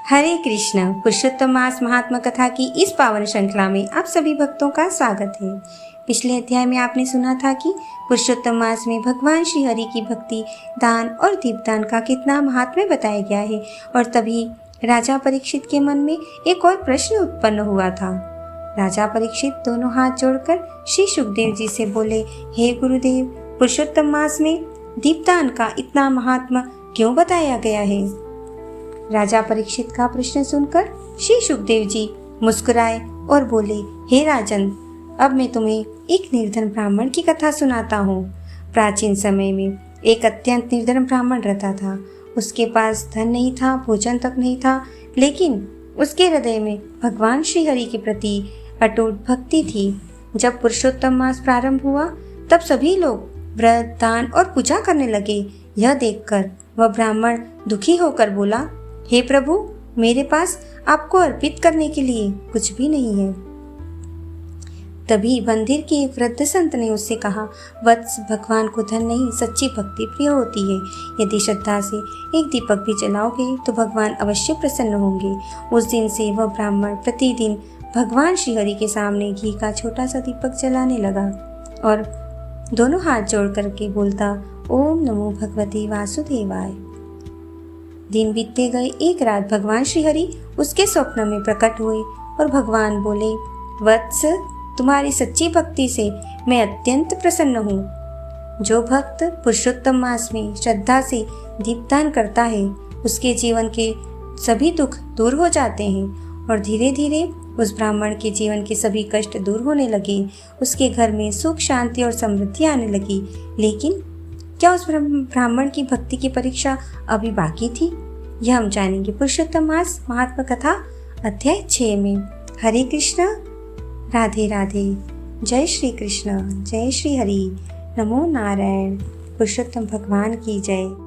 हरे कृष्ण। पुरुषोत्तम मास महात्मा कथा की इस पावन श्रृंखला में आप सभी भक्तों का स्वागत है। पिछले अध्याय में आपने सुना था कि पुरुषोत्तम मास में भगवान श्री हरि की भक्ति, दान और दीपदान का कितना महात्म्य बताया गया है। और तभी राजा परीक्षित के मन में एक और प्रश्न उत्पन्न हुआ था। राजा परीक्षित दोनों हाथ जोड़कर श्री सुखदेव जी से बोले, हे गुरुदेव, पुरुषोत्तम मास में दीपदान का इतना महात्मा क्यों बताया गया है? राजा परीक्षित का प्रश्न सुनकर श्री सुखदेव जी मुस्कुराए और बोले, हे राजन, अब मैं तुम्हें एक निर्धन ब्राह्मण की कथा सुनाता हूँ। प्राचीन समय में एक अत्यंत निर्धन ब्राह्मण रहता था। उसके पास धन नहीं था, भोजन तक नहीं था, लेकिन उसके हृदय में भगवान श्री हरि के प्रति अटूट भक्ति थी। जब पुरुषोत्तम मास प्रारंभ हुआ तब सभी लोग व्रत, दान और पूजा करने लगे। यह देखकर वह ब्राह्मण दुखी होकर बोला, हे प्रभु, मेरे पास आपको अर्पित करने के लिए कुछ भी नहीं है। तभी मंदिर के एक वृद्ध संत ने उससे कहा, वत्स, भगवान को धन नहीं, सच्ची भक्ति प्रिय होती है। यदि श्रद्धा से एक दीपक भी जलाओगे तो भगवान अवश्य प्रसन्न होंगे। उस दिन से वह ब्राह्मण प्रतिदिन भगवान श्री हरि के सामने घी का छोटा सा दीपक जलाने लगा और दोनों हाथ जोड़ करके बोलता, ओम नमो भगवते वासुदेवाय। दिन बीतते गए। एक रात भगवान श्री हरि उसके स्वप्न में प्रकट हुए और भगवान बोले, वत्स, तुम्हारी सच्ची भक्ति से मैं अत्यंत प्रसन्न हूँ। जो भक्त पुरुषोत्तम मास में श्रद्धा से दीपदान करता है उसके जीवन के सभी दुख दूर हो जाते हैं और धीरे धीरे उस ब्राह्मण के जीवन के सभी कष्ट दूर होने लगे। उसके घर में सुख, शांति और समृद्धि आने लगी। लेकिन क्या उस ब्राह्मण की भक्ति की परीक्षा अभी बाकी थी? यह हम जानेंगे पुरुषोत्तम मास महात्मा कथा अध्याय 6 में। हरे कृष्ण, राधे राधे। जय श्री कृष्ण, जय श्री हरि, नमो नारायण। पुरुषोत्तम भगवान की जय।